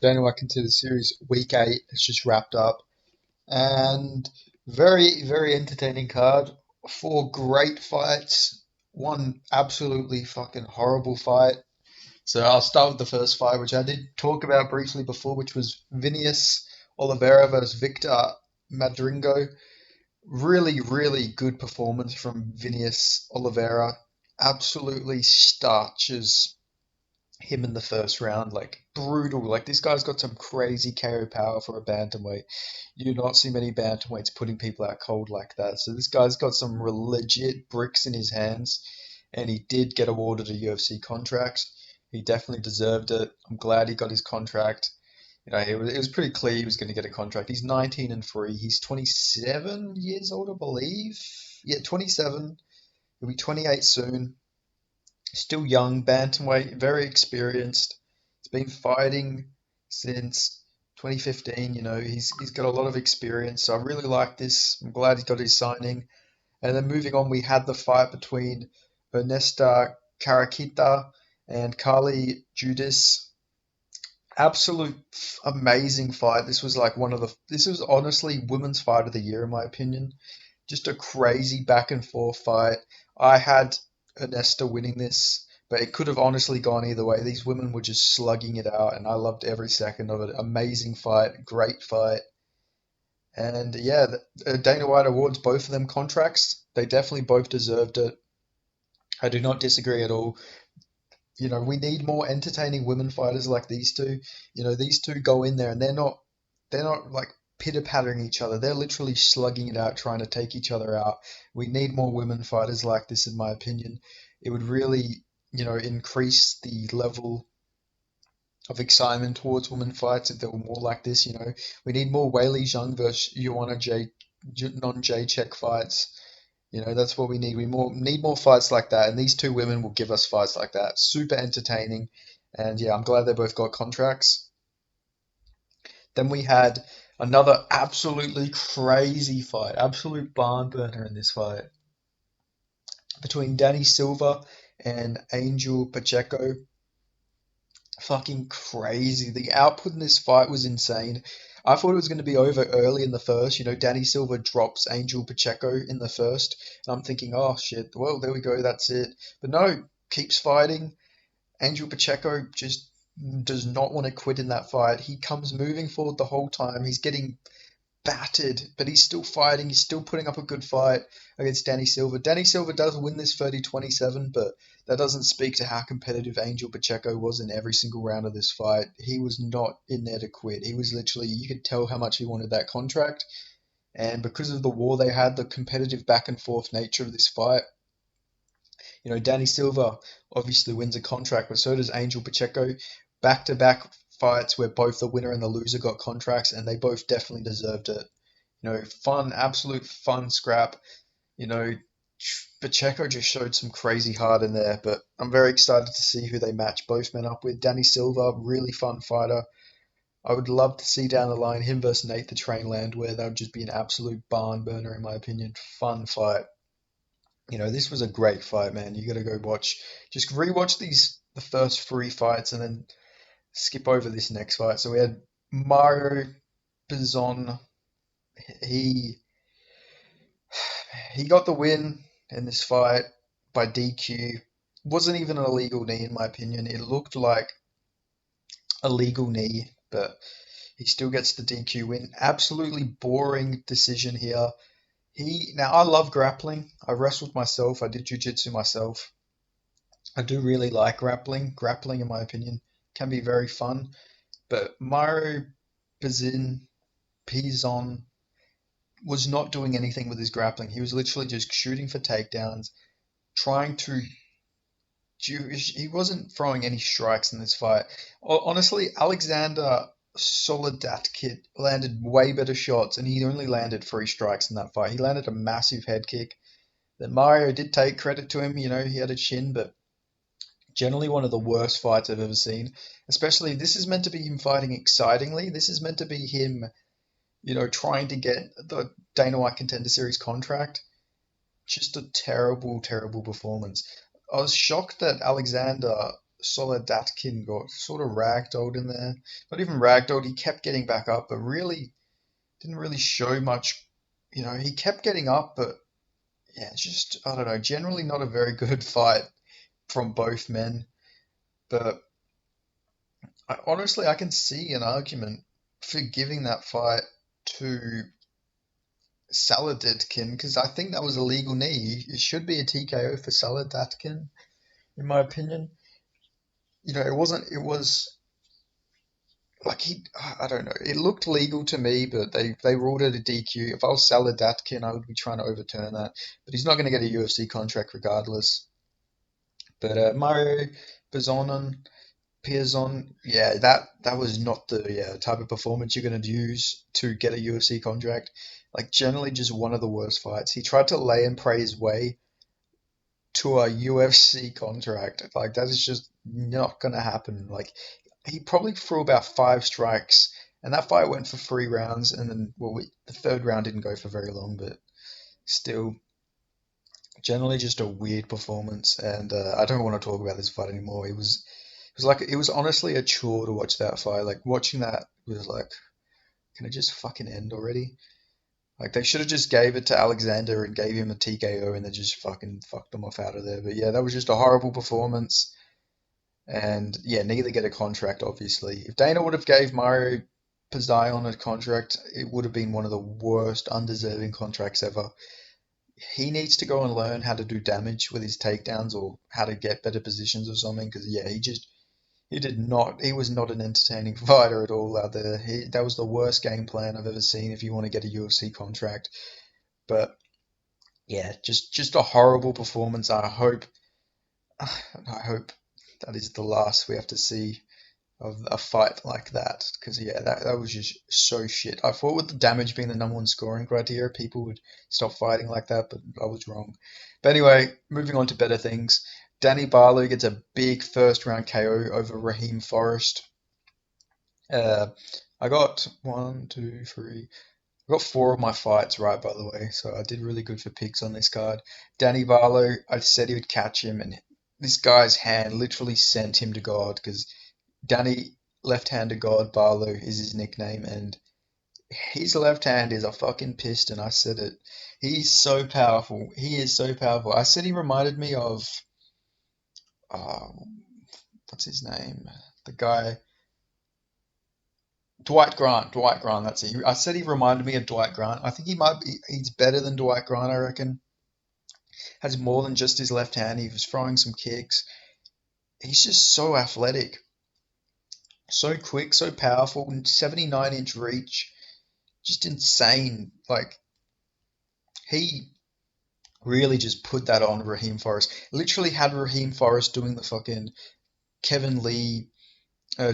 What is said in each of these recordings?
Dana White Contender Series Week 8 has just wrapped up, and very, very entertaining card. Four great fights, one absolutely fucking horrible fight. So I'll start with the first fight, which I did talk about briefly before, which was Vinicius Oliveira versus Victor Madringo. Really, really good performance from Vinicius Oliveira. Absolutely starches him in the first round, like brutal. Like this guy's got some crazy KO power for a bantamweight. You do not see many bantamweights putting people out cold like that. So this guy's got some legit bricks in his hands, and he did get awarded a UFC contract. He definitely deserved it. I'm glad he got his contract. It was pretty clear he was going to get a contract. He's 19 and 3. He's 27 years old, I believe. Yeah, 27. He'll be 28 soon. Still young, bantamweight, very experienced. He's been fighting since 2015. He's got a lot of experience. So I really like this. I'm glad he got his signing. And then moving on, we had the fight between Ernesta Karakita and Carly Judas. Absolute amazing fight. This was honestly women's fight of the year in my opinion. Just a crazy back and forth fight. I had Ernesta winning this, but it could have honestly gone either way. These women were just slugging it out, and I loved every second of it. Amazing fight, great fight. And yeah, Dana White awards both of them contracts. They definitely both deserved it. I do not disagree at all. We need more entertaining women fighters like these two. These two go in there and they're not like pitter pattering each other. They're literally slugging it out, trying to take each other out. We need more women fighters like this, in my opinion. It would really, increase the level of excitement towards women fights if there were more like this. We need more Weili Zhang versus Joanna non-Jacek fights. That's what we need. Need more fights like that, and these two women will give us fights like that. Super entertaining, and yeah, I'm glad they both got contracts. Then we had another absolutely crazy fight, absolute barn burner in this fight between Danny Silva and Angel Pacheco. Fucking crazy. The output in this fight was insane. I thought it was going to be over early in the first. Danny Silva drops Angel Pacheco in the first. And I'm thinking, oh shit, well, there we go, that's it. But no, keeps fighting. Angel Pacheco just does not want to quit in that fight. He comes moving forward the whole time. He's getting battered, but he's still fighting. He's still putting up a good fight against Danny Silva. Danny Silva does win this 30-27, but that doesn't speak to how competitive Angel Pacheco was in every single round of this fight. He was not in there to quit. He was literally, you could tell how much he wanted that contract. And because of the war they had, the competitive back and forth nature of this fight, Danny Silva obviously wins a contract, but so does Angel Pacheco. Back to back fights where both the winner and the loser got contracts, and they both definitely deserved it. Fun, absolute fun scrap. You know, Pacheco just showed some crazy heart in there, but I'm very excited to see who they match both men up with. Danny Silva, really fun fighter. I would love to see down the line him versus Nate the Train Landwehr. That would just be an absolute barn burner, in my opinion. Fun fight. This was a great fight, man. You got to go watch, just rewatch the first three fights, and then skip over this next fight. So we had Mario Bizon. He he got the win in this fight by DQ. Wasn't even an illegal knee in my opinion. It looked like a legal knee, but he still gets the DQ win. Absolutely boring decision here. Now I love grappling. I wrestled myself. I did jiu-jitsu myself. I do really like grappling. Grappling, in my opinion, can be very fun. But Mario Pizin, Pizon was not doing anything with his grappling. He was literally just shooting for takedowns, trying to. He wasn't throwing any strikes in this fight. Honestly, Alexander Solidatkit landed way better shots, and he only landed three strikes in that fight. He landed a massive head kick. That Mario did take credit to him. He had a chin, but generally one of the worst fights I've ever seen. Especially, this is meant to be him fighting excitingly. This is meant to be him, trying to get the Dana White Contender Series contract. Just a terrible, terrible performance. I was shocked that Alexander Solidatkin got sort of ragdolled in there. Not even ragdolled, he kept getting back up, but really didn't really show much. He kept getting up, but yeah, it's just, I don't know, generally not a very good fight from both men. But honestly, I can see an argument for giving that fight to Saladatkin because I think that was a legal knee. It should be a TKO for Saladatkin, in my opinion. It was like I don't know. It looked legal to me, but they ruled it a DQ. If I was Saladatkin, I would be trying to overturn that. But he's not going to get a UFC contract regardless. But Mario Bazonon, Piazon, yeah, that was not the type of performance you're going to use to get a UFC contract. Like generally, just one of the worst fights. He tried to lay and pray his way to a UFC contract. Like that is just not going to happen. Like he probably threw about 5 strikes, and that fight went for 3 rounds. And then, well, the third round didn't go for very long, but still, generally just a weird performance. And I don't want to talk about this fight anymore. It was honestly a chore to watch that fight. Like watching that was like, can it just fucking end already? Like they should have just gave it to Alexander and gave him a TKO and then just fucking fucked him off out of there. But yeah, that was just a horrible performance. And yeah, neither get a contract, obviously. If Dana would have gave Mario Pizion a contract, it would have been one of the worst undeserving contracts ever. He needs to go and learn how to do damage with his takedowns or how to get better positions or something. Because yeah, he did not. He was not an entertaining fighter at all out there. That was the worst game plan I've ever seen if you want to get a UFC contract. But yeah, just a horrible performance. I hope that is the last we have to see of a fight like that. Because yeah, that was just so shit. I thought with the damage being the number one scoring criteria, people would stop fighting like that, but I was wrong. But anyway, moving on to better things. Danny Barlow gets a big first round KO over Raheem Forrest. Uh, I got one, two, three. I got 4 of my fights right, by the way, so I did really good for picks on this card. Danny Barlow, I said he would catch him, and this guy's hand literally sent him to God because Danny left-handed God Barlow is his nickname, and his left hand is a fucking piston. I said it. He's so powerful. He is so powerful. I said he reminded me of uh, what's his name? The guy Dwight Grant. Dwight Grant. That's it. I said he reminded me of Dwight Grant. I think he might be. He's better than Dwight Grant. I reckon. Has more than just his left hand. He was throwing some kicks. He's just so athletic, so quick, so powerful, and 79-inch reach. Just insane. Like he really just put that on Raheem Forrest. Literally had Raheem Forrest doing the fucking Kevin Lee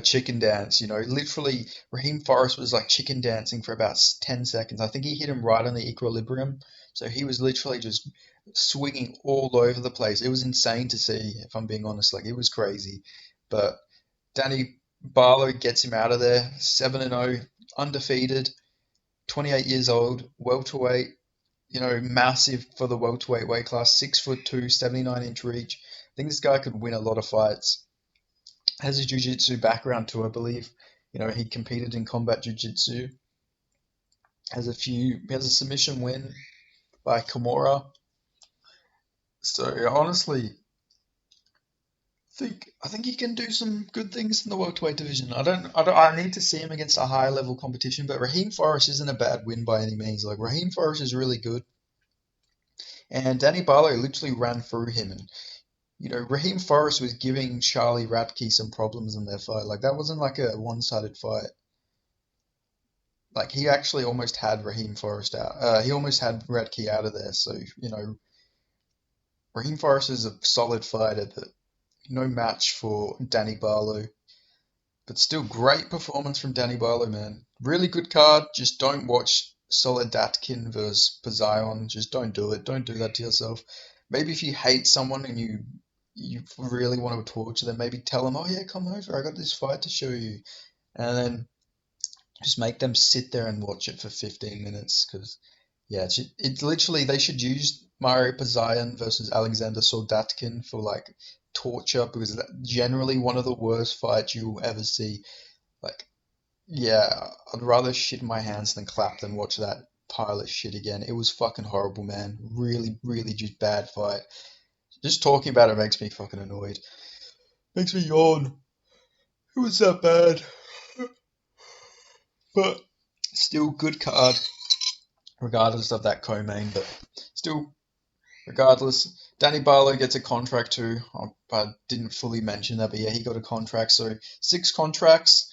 chicken dance. Literally Raheem Forrest was like chicken dancing for about 10 seconds. I think he hit him right on the equilibrium. So he was literally just swinging all over the place. It was insane to see, if I'm being honest. Like it was crazy. But Danny Barlow gets him out of there. 7-0, undefeated, 28 years old, welterweight. Massive for the welterweight weight class, 6'2", 79-inch reach. I think this guy could win a lot of fights. Has a jiu-jitsu background too, I believe. He competed in combat jiu-jitsu. Has a submission win by Kimura. So honestly, I think he can do some good things in the welterweight division. I need to see him against a higher level competition, but Raheem Forrest isn't a bad win by any means. Like Raheem Forrest is really good, and Danny Barlow literally ran through him. And Raheem Forrest was giving Charlie Radke some problems in their fight. Like that wasn't like a one-sided fight. Like he actually almost had Raheem Forrest out. He almost had Radke out of there. So Raheem Forrest is a solid fighter, but no match for Danny Barlow. But still, great performance from Danny Barlow, man. Really good card. Just don't watch Solidatkin versus Pazion. Just don't do it. Don't do that to yourself. Maybe if you hate someone and you really want to torture them, maybe tell them, oh yeah, come over. I got this fight to show you, and then just make them sit there and watch it for 15 minutes. Because yeah, it's literally they should use Mario Pazion versus Alexander Soldatkin for like torture because that's generally one of the worst fights you will ever see. Like, yeah, I'd rather shit in my hands than clap than watch that pile of shit again. It was fucking horrible, man. Really, really just bad fight. Just talking about it makes me fucking annoyed. Makes me yawn. It was that bad. But still good card, regardless of that co-main. But still, regardless, Danny Barlow gets a contract too. I didn't fully mention that, but yeah, he got a contract. So 6 contracts.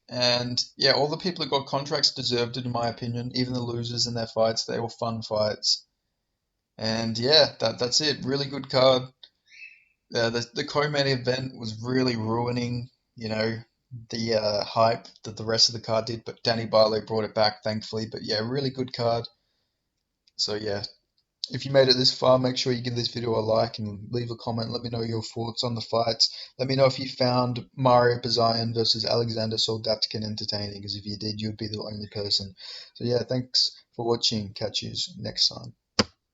And yeah, all the people who got contracts deserved it, in my opinion. Even the losers in their fights, they were fun fights. And yeah, that's it. Really good card. The co-main event was really ruining, the hype that the rest of the card did. But Danny Barlow brought it back, thankfully. But yeah, really good card. So yeah, if you made it this far, make sure you give this video a like and leave a comment. Let me know your thoughts on the fights. Let me know if you found Mario Bazayan versus Alexander Soldatkin entertaining, because if you did, you'd be the only person. So yeah, thanks for watching. Catch you next time.